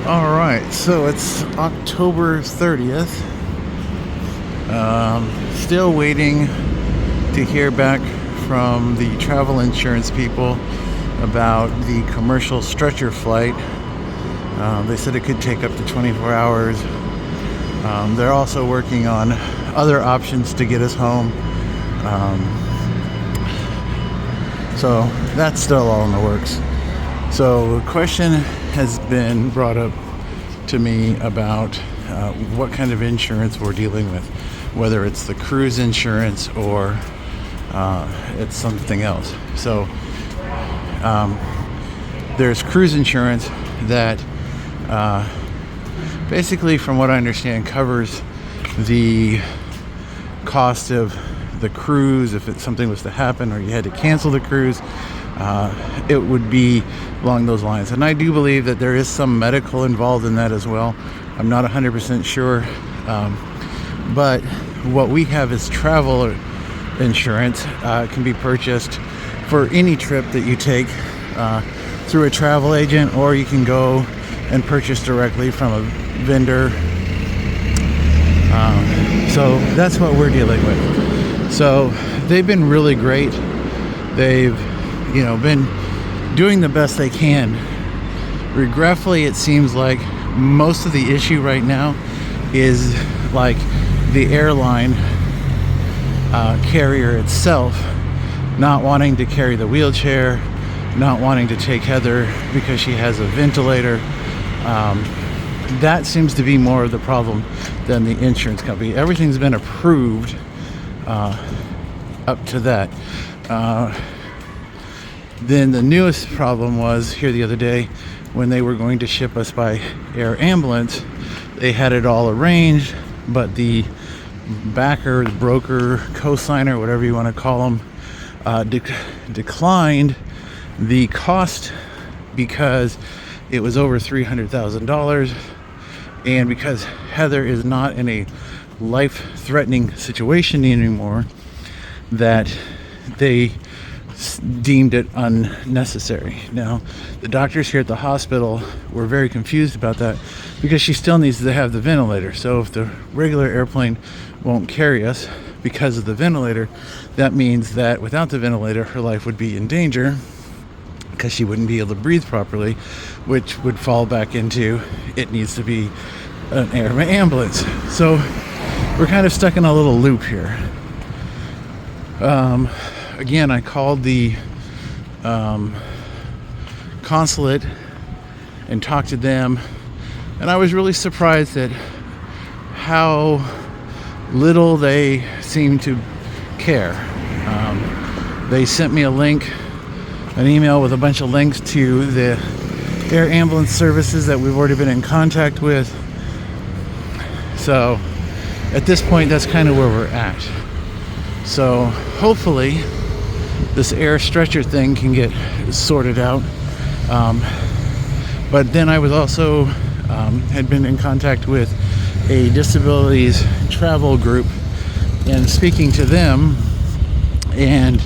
All right, so it's October 30th. Still waiting to hear back from the travel insurance people about the commercial stretcher flight. They said it could take up to 24 hours. They're also working on other options to get us home. So that's still all in the works. So a question has been brought up to me about what kind of insurance we're dealing with, whether it's the cruise insurance or it's something else. So there's cruise insurance that basically, from what I understand, covers the cost of the cruise. If something was to happen or you had to cancel the cruise, it would be along those lines. And I do believe that there is some medical involved in that as well. I'm not 100% sure. But what we have is travel insurance. It can be purchased for any trip that you take through a travel agent, or you can go and purchase directly from a vendor. So that's what we're dealing with. So they've been really great. They've been doing the best they can. Regretfully, it seems like most of the issue right now is like the airline carrier itself not wanting to carry the wheelchair, not wanting to take Heather because she has a ventilator. That seems to be more of the problem than the insurance company. Everything's been approved up to that. Then the newest problem was here the other day when they were going to ship us by air ambulance. They had it all arranged, but the backer, the broker, co-signer, whatever you want to call them, declined the cost because it was over $300,000, and because Heather is not in a life-threatening situation anymore, that they deemed it unnecessary. Now, the doctors here at the hospital were very confused about that because she still needs to have the ventilator. So if the regular airplane won't carry us because of the ventilator, that means that without the ventilator, her life would be in danger because she wouldn't be able to breathe properly, which would fall back into it needs to be an air ambulance. So we're kind of stuck in a little loop here. Again, I called the consulate and talked to them, and I was really surprised at how little they seem to care. They sent me an email with a bunch of links to the air ambulance services that we've already been in contact with. So at this point, that's kind of where we're at. So hopefully this air stretcher thing can get sorted out. But then I was also had been in contact with a disabilities travel group and speaking to them and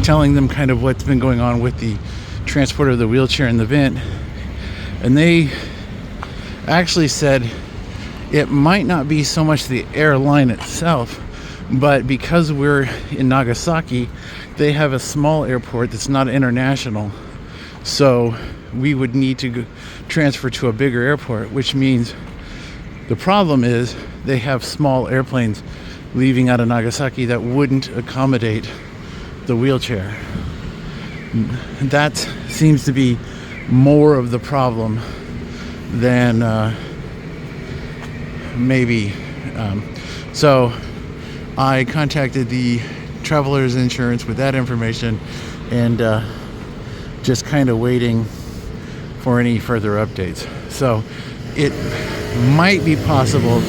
telling them kind of what's been going on with the transport of the wheelchair and the vent. And they actually said it might not be so much the airline itself, but because we're in Nagasaki, they have a small airport that's not international. So we would need to transfer to a bigger airport, which means the problem is they have small airplanes leaving out of Nagasaki that wouldn't accommodate the wheelchair. That seems to be more of the problem than maybe. So I contacted the traveler's insurance with that information and just kind of waiting for any further updates. So it might be possible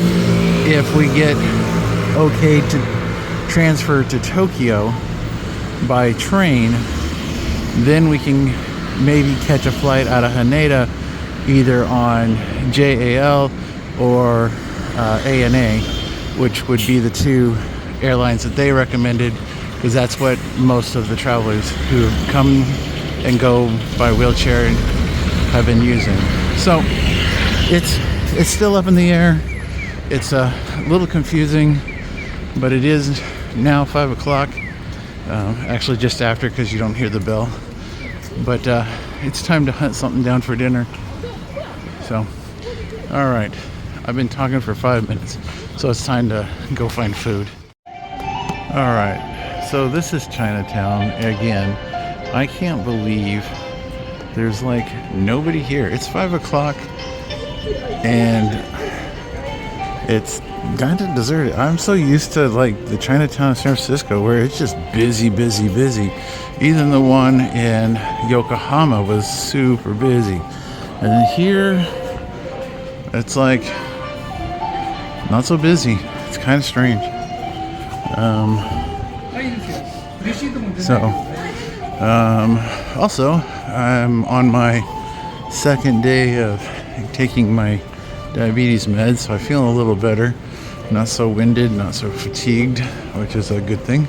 if we get okay to transfer to Tokyo by train, then we can maybe catch a flight out of Haneda either on JAL or ANA, which would be the two airlines that they recommended, because that's what most of the travelers who come and go by wheelchair have been using. So it's still up in the air. It's a little confusing, but it is now 5 o'clock. Actually just after, because you don't hear the bell. But it's time to hunt something down for dinner. So, all right. I've been talking for 5 minutes, so it's time to go find food. All right. So this is Chinatown again. I can't believe there's like nobody here. It's 5 o'clock and it's kind of deserted. I'm so used to like the Chinatown of San Francisco where it's just busy, busy, busy. Even the one in Yokohama was super busy. And then here, it's like not so busy. It's kind of strange. Also, I'm on my second day of taking my diabetes meds, so I feel a little better. Not so winded, not so fatigued, which is a good thing.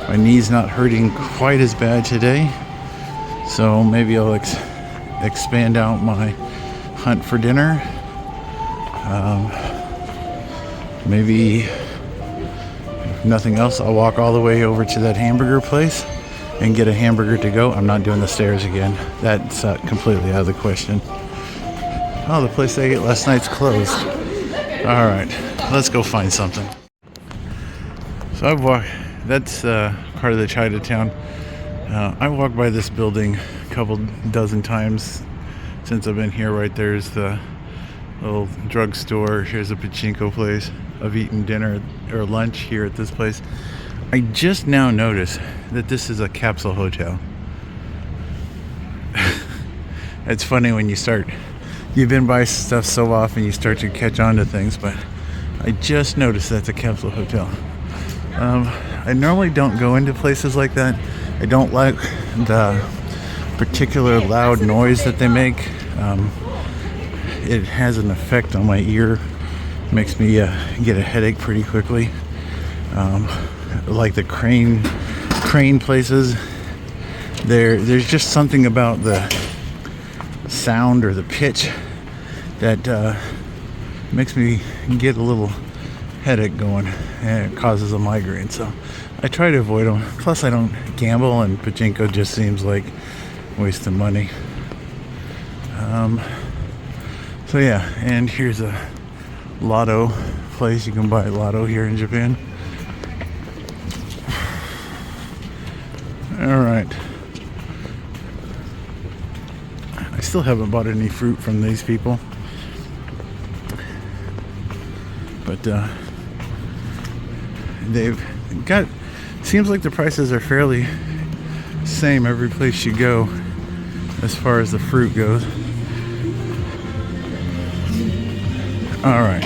My knee's not hurting quite as bad today, so maybe I'll expand out my hunt for dinner. Maybe if nothing else, I'll walk all the way over to that hamburger place and get a hamburger to go. I'm not doing the stairs again. That's completely out of the question. Oh, the place I ate last night's closed. All right, let's go find something. So I've walked, that's part of the Chinatown. I walked by this building a couple dozen times since I've been here. Right there's the little drugstore. Here's a pachinko place. I've eaten dinner or lunch here at this place. I just now noticed that this is a capsule hotel. It's funny when you've been by stuff so often you start to catch on to things, but I just noticed that's a capsule hotel. I normally don't go into places like that. I don't like the particular loud noise that they make. It has an effect on my ear. Makes me get a headache pretty quickly. Like the crane places, there's just something about the sound or the pitch that makes me get a little headache going, and it causes a migraine. So I try to avoid them. Plus I don't gamble, and pachinko just seems like a waste of money. So yeah, and here's a lotto place. You can buy lotto here in Japan. All right. I still haven't bought any fruit from these people, but they've got, seems like the prices are fairly same every place you go as far as the fruit goes. All right,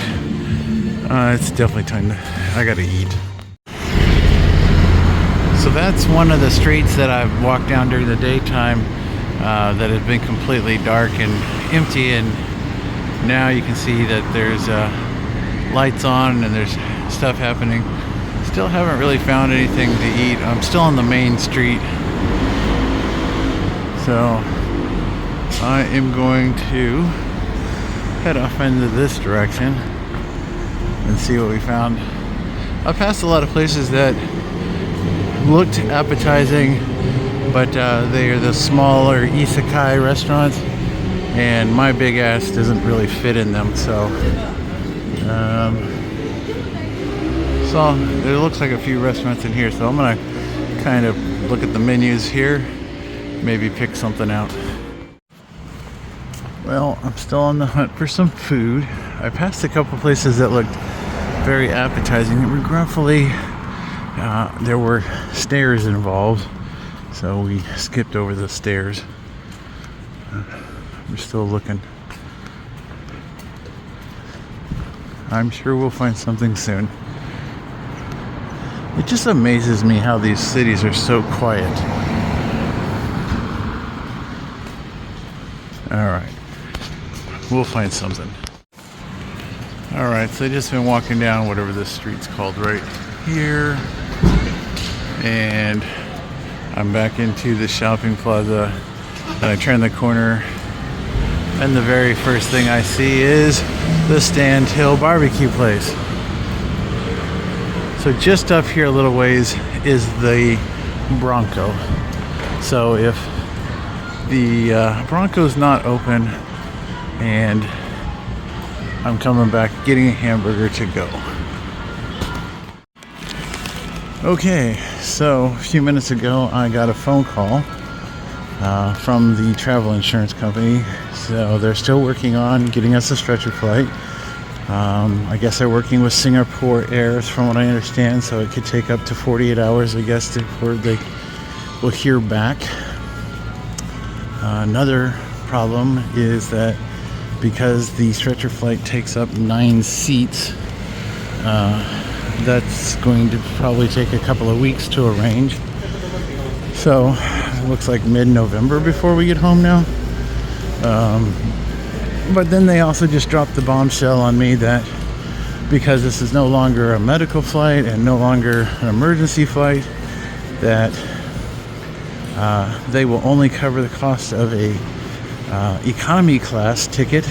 it's definitely time to, I gotta eat. So that's one of the streets that I've walked down during the daytime that has been completely dark and empty, and now you can see that there's lights on and there's stuff happening. Still haven't really found anything to eat. I'm still on the main street, so I am going to head off into this direction and see what we found. I passed a lot of places that looked appetizing, but they are the smaller isekai restaurants, and my big ass doesn't really fit in them. So there looks like a few restaurants in here, so I'm gonna kind of look at the menus here, maybe pick something out. Well, I'm still on the hunt for some food. I passed a couple places that looked very appetizing. Regretfully, there were stairs involved, so we skipped over the stairs. We're still looking. I'm sure we'll find something soon. It just amazes me how these cities are so quiet. All right, we'll find something. All right, so I just been walking down whatever this street's called right here, and I'm back into the shopping plaza, and I turn the corner, and the very first thing I see is the Stand Hill barbecue place. So just up here a little ways is the Bronco. So if the Bronco's not open and I'm coming back getting a hamburger to go. Okay, so a few minutes ago I got a phone call from the travel insurance company. So they're still working on getting us a stretcher flight. I guess they're working with Singapore Airs from what I understand, so it could take up to 48 hours, I guess, before they will hear back. Another problem is that because the stretcher flight takes up 9 seats, that's going to probably take a couple of weeks to arrange. So it looks like mid-November before we get home now. But then they also just dropped the bombshell on me that because this is no longer a medical flight and no longer an emergency flight, that they will only cover the cost of a economy class ticket,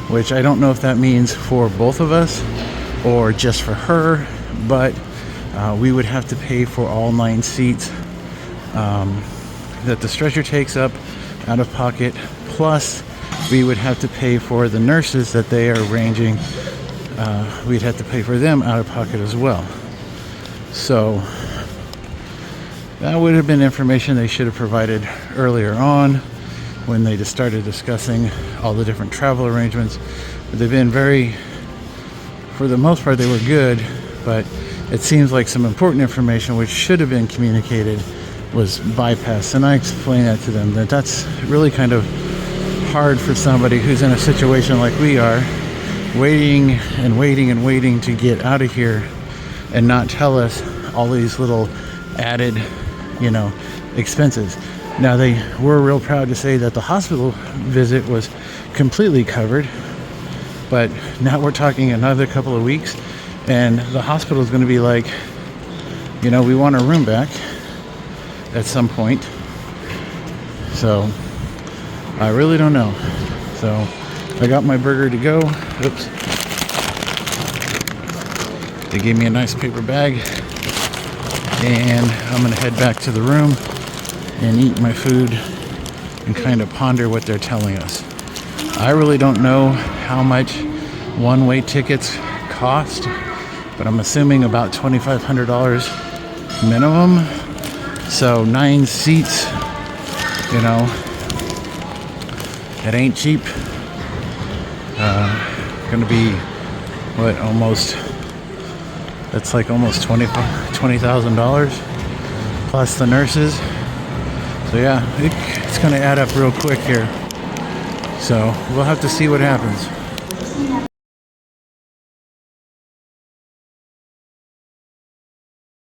which I don't know if that means for both of us or just for her, but we would have to pay for all 9 seats that the stretcher takes up out of pocket, plus we would have to pay for the nurses that they are arranging. We'd have to pay for them out of pocket as well. So that would have been information they should have provided earlier on when they just started discussing all the different travel arrangements. But they've been very, for the most part, they were good, but it seems like some important information which should have been communicated was bypassed. And I explained that to them, that that's really kind of hard for somebody who's in a situation like we are, waiting and waiting and waiting to get out of here and not tell us all these little added, expenses. Now, they were real proud to say that the hospital visit was completely covered, but now we're talking another couple of weeks, and the hospital is going to be like, we want our room back at some point. So I really don't know. So I got my burger to go. Oops. They gave me a nice paper bag, and I'm going to head back to the room and eat my food and kind of ponder what they're telling us. I really don't know how much one-way tickets cost, but I'm assuming about $2,500 minimum. So 9 seats, it ain't cheap. Gonna be that's like almost $20,000 plus the nurses. So yeah, it's gonna add up real quick here. So we'll have to see what happens.